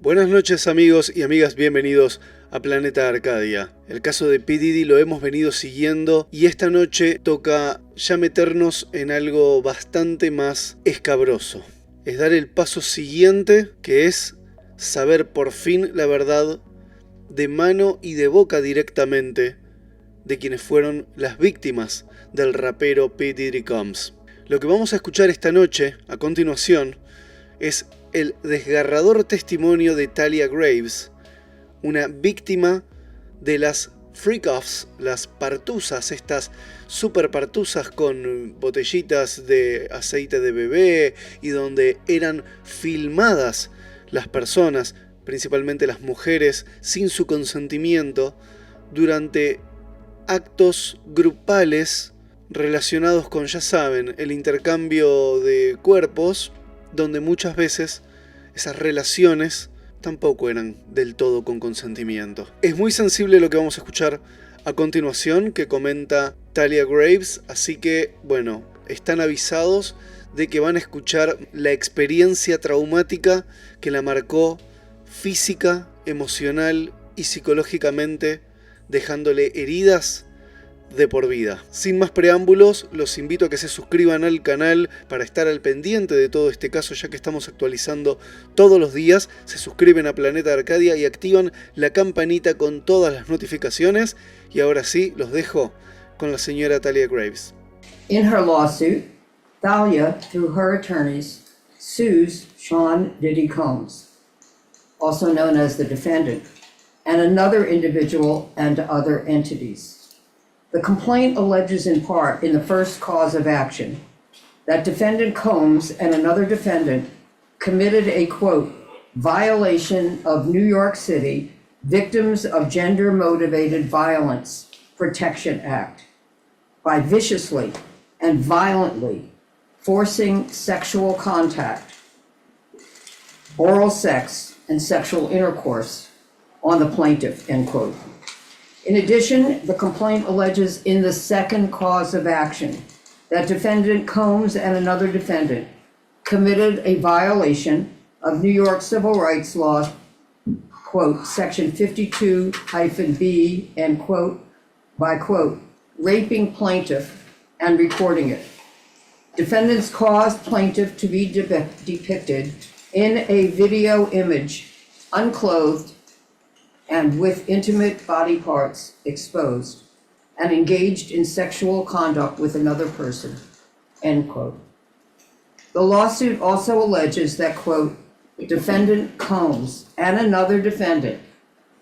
Buenas noches amigos y amigas, bienvenidos a Planeta Arcadia. El caso de P Diddy lo hemos venido siguiendo y esta noche toca ya meternos en algo bastante más escabroso. Es dar el paso siguiente, que es saber por fin la verdad de mano y de boca directamente de quienes fueron las víctimas del rapero P Diddy. Lo que vamos a escuchar esta noche, a continuación, es el desgarrador testimonio de Thalia Graves, una víctima de las freak-offs, las partusas, estas super partusas con botellitas de aceite de bebé y donde eran filmadas las personas, principalmente las mujeres, sin su consentimiento, durante actos grupales relacionados con, ya saben, el intercambio de cuerpos, donde muchas veces esas relaciones tampoco eran del todo con consentimiento. Es muy sensible lo que vamos a escuchar a continuación, que comenta Thalia Graves, así que, bueno, están avisados de que van a escuchar la experiencia traumática que la marcó física, emocional y psicológicamente, dejándole heridas de por vida. Sin más preámbulos, los invito a que se suscriban al canal para estar al pendiente de todo este caso, ya que estamos actualizando todos los días. Se suscriben a Planeta Arcadia y activan la campanita con todas las notificaciones. Y ahora sí, los dejo con la señora Thalia Graves. In her lawsuit, Thalia, through her attorneys, sues Sean Diddy Combs, also known as the defendant, and another individual and other entities. The complaint alleges in part in the first cause of action that defendant Combs and another defendant committed a, quote, violation of New York City Victims of Gender-Motivated Violence Protection Act by viciously and violently forcing sexual contact, oral sex, and sexual intercourse on the plaintiff, end quote. In addition, the complaint alleges in the second cause of action that defendant Combs and another defendant committed a violation of New York civil rights law, quote, section 52-B, end quote, by, quote, raping plaintiff and recording it. Defendants caused plaintiff to be depicted in a video image, unclothed, and with intimate body parts exposed, and engaged in sexual conduct with another person, end quote. The lawsuit also alleges that, quote, defendant Combs and another defendant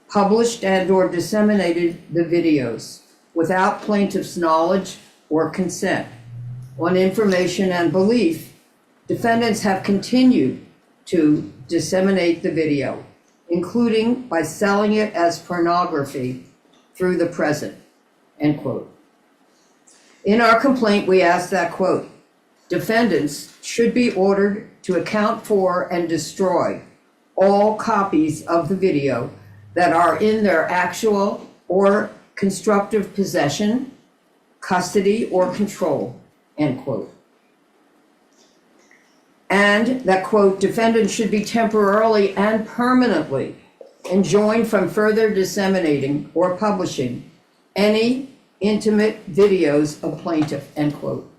published and/or disseminated the videos without plaintiff's knowledge or consent. On information and belief, defendants have continued to disseminate the video, including by selling it as pornography through the present, end quote. In our complaint, we ask that, quote, defendants should be ordered to account for and destroy all copies of the video that are in their actual or constructive possession, custody, or control, end quote. And that, quote, defendants should be temporarily and permanently enjoined from further disseminating or publishing any intimate videos of plaintiff, end quote.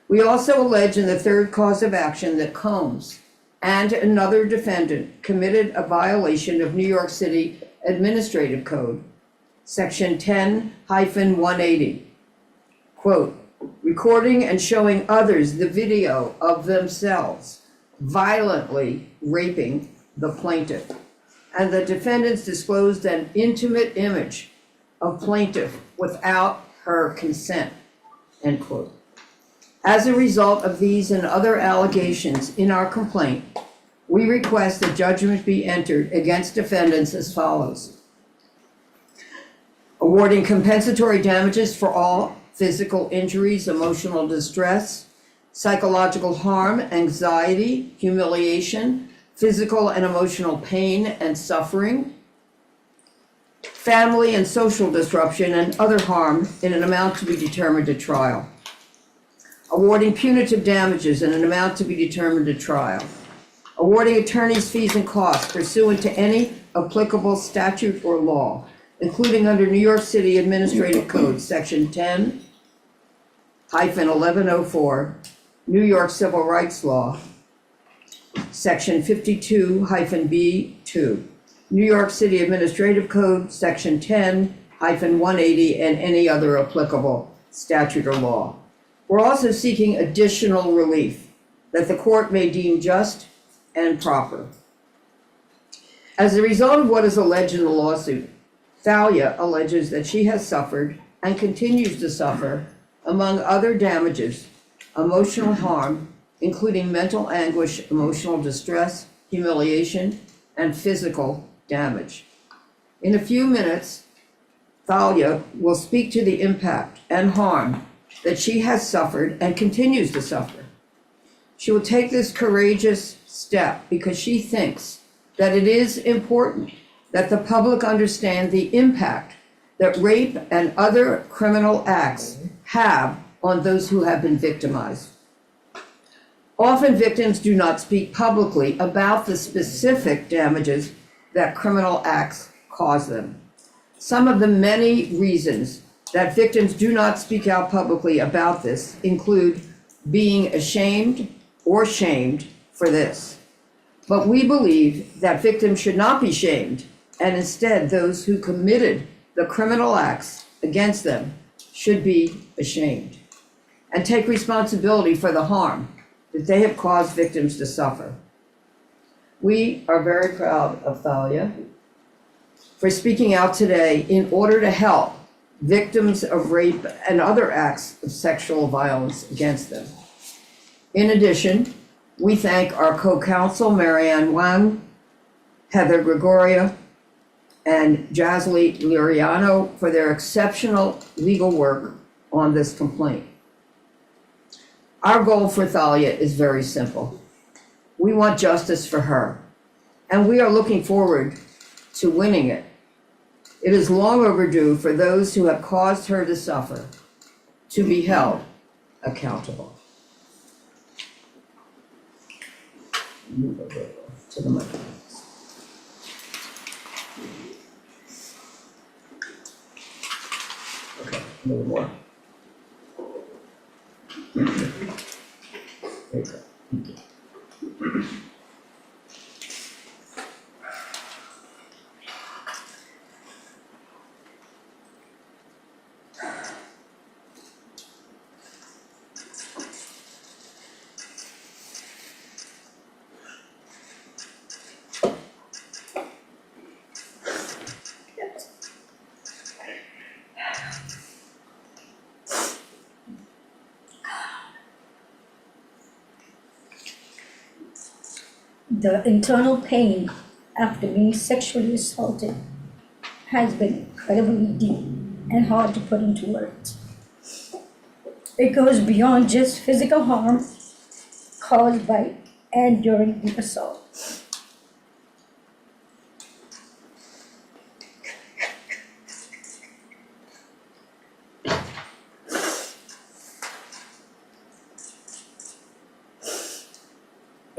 We also allege in the third cause of action that Combs and another defendant committed a violation of New York City Administrative Code, section 10-180, quote, recording and showing others the video of themselves violently raping the plaintiff, and the defendants disclosed an intimate image of plaintiff without her consent, end quote. As a result of these and other allegations in our complaint, we request that judgment be entered against defendants as follows: awarding compensatory damages for all physical injuries, emotional distress, psychological harm, anxiety, humiliation, physical and emotional pain and suffering, family and social disruption, and other harm in an amount to be determined at trial. Awarding punitive damages in an amount to be determined at trial. awarding attorneys' fees and costs pursuant to any applicable statute or law, including under New York City Administrative Code, Section 10-1104, New York Civil Rights Law, Section 52-B2, New York City Administrative Code, Section 10-180, and any other applicable statute or law. We're also seeking additional relief that the court may deem just and proper. As a result of what is alleged in the lawsuit, Thalia alleges that she has suffered and continues to suffer, among other damages, emotional harm, including mental anguish, emotional distress, humiliation, and physical damage. In a few minutes, Thalia will speak to the impact and harm that she has suffered and continues to suffer. She will take this courageous step because she thinks that it is important that the public understand the impact that rape and other criminal acts have on those who have been victimized. Often victims do not speak publicly about the specific damages that criminal acts cause them. Some of the many reasons that victims do not speak out publicly about this include being ashamed or shamed for this. But we believe that victims should not be shamed, and instead those who committed the criminal acts against them should be ashamed and take responsibility for the harm that they have caused victims to suffer. We are very proud of Thalia for speaking out today in order to help victims of rape and other acts of sexual violence against them. In addition, we thank our co-counsel, Marianne Wang, Heather Gregoria, and Jasly Liriano for their exceptional legal work on this complaint. Our goal for Thalia is very simple. We want justice for her, and we are looking forward to winning it. It is long overdue for those who have caused her to suffer to be held accountable. Move over to the microphone. Okay, a little more. There you go. Thank you. The internal pain after being sexually assaulted has been incredibly deep and hard to put into words. It goes beyond just physical harm caused by and during the assault.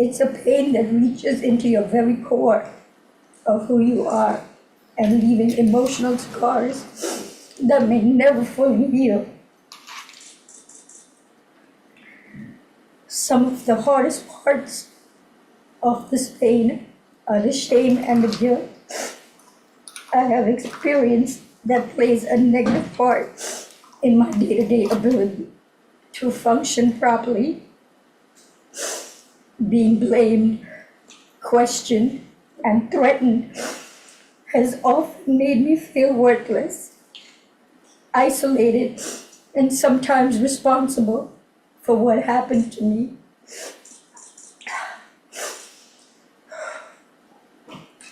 It's a pain that reaches into your very core of who you are and leaving emotional scars that may never fully heal. Some of the hardest parts of this pain are the shame and the guilt I have experienced that plays a negative part in my day-to-day ability to function properly. Being blamed, questioned, and threatened has often made me feel worthless, isolated, and sometimes responsible for what happened to me.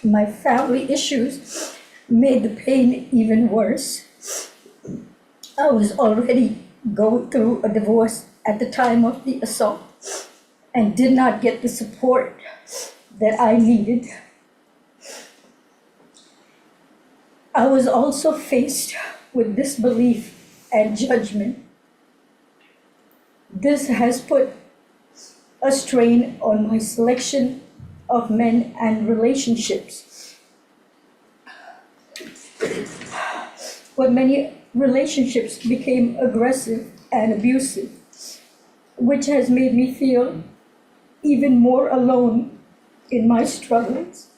My family issues made the pain even worse. I was already going through a divorce at the time of the assault and did not get the support that I needed. I was also faced with disbelief and judgment. This has put a strain on my selection of men and relationships. But many relationships became aggressive and abusive, which has made me feel even more alone in my struggles.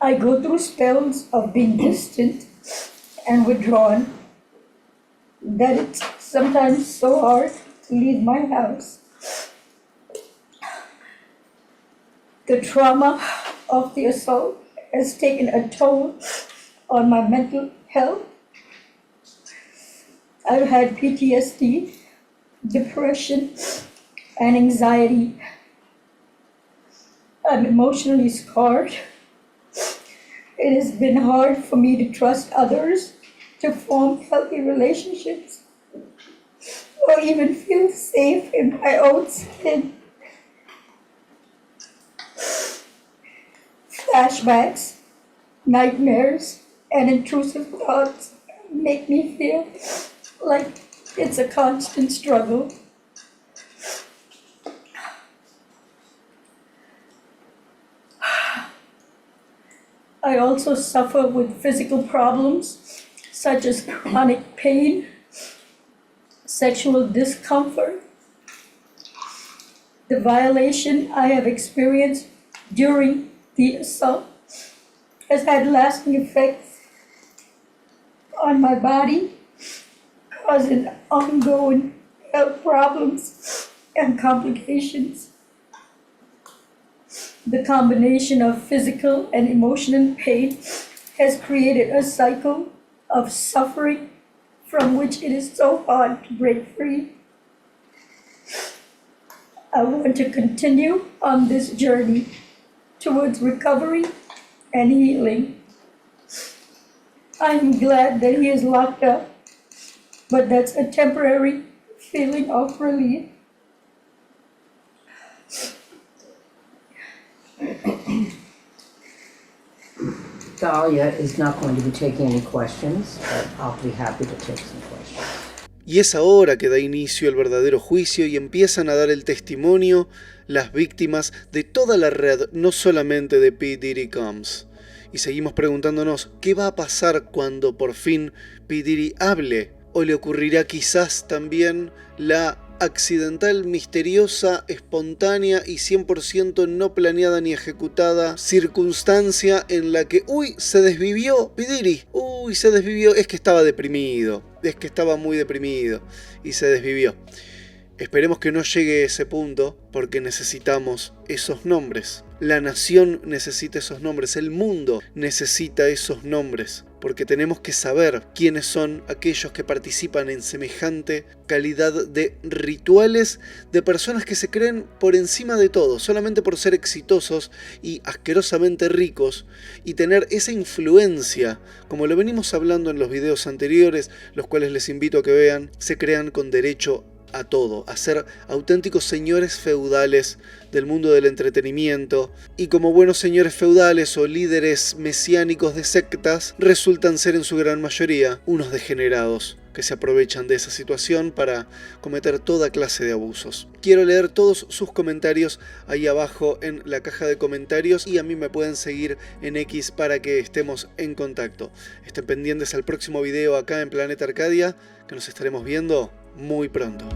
I go through spells of being distant and withdrawn that it's sometimes so hard to leave my house. The trauma of the assault has taken a toll on my mental health. I've had PTSD, depression, and anxiety. I'm emotionally scarred. It has been hard for me to trust others, to form healthy relationships, or even feel safe in my own skin. Flashbacks, nightmares, and intrusive thoughts make me feel like it's a constant struggle. I also suffer with physical problems such as chronic pain, sexual discomfort. The violation I have experienced during the assault has had lasting effects on my body, causing ongoing health problems and complications. The combination of physical and emotional pain has created a cycle of suffering from which it is so hard to break free. I want to continue on this journey towards recovery and healing. I'm glad that he is locked up, but that's a temporary feeling of relief. Thalia is not going to be taking any questions, but I'll be happy to take some questions. Y es ahora que da inicio el verdadero juicio y empiezan a dar el testimonio las víctimas de toda la red, no solamente de P Diddy Combs. Y seguimos preguntándonos qué va a pasar cuando por fin P Diddy hable, o le ocurrirá quizás también la accidental, misteriosa, espontánea y 100% no planeada ni ejecutada circunstancia en la que se desvivió P Diddy, se desvivió, es que estaba deprimido, es que estaba muy deprimido y se desvivió. Esperemos que no llegue a ese punto, porque necesitamos esos nombres. La nación necesita esos nombres, el mundo necesita esos nombres, porque tenemos que saber quiénes son aquellos que participan en semejante calidad de rituales de personas que se creen por encima de todo, solamente por ser exitosos y asquerosamente ricos y tener esa influencia, como lo venimos hablando en los videos anteriores, los cuales les invito a que vean. Se crean con derecho a todo, a ser auténticos señores feudales del mundo del entretenimiento, y como buenos señores feudales o líderes mesiánicos de sectas, resultan ser en su gran mayoría unos degenerados que se aprovechan de esa situación para cometer toda clase de abusos. Quiero leer todos sus comentarios ahí abajo en la caja de comentarios, y a mí me pueden seguir en X para que estemos en contacto. Estén pendientes al próximo video acá en Planeta Arcadia, que nos estaremos viendo muy pronto.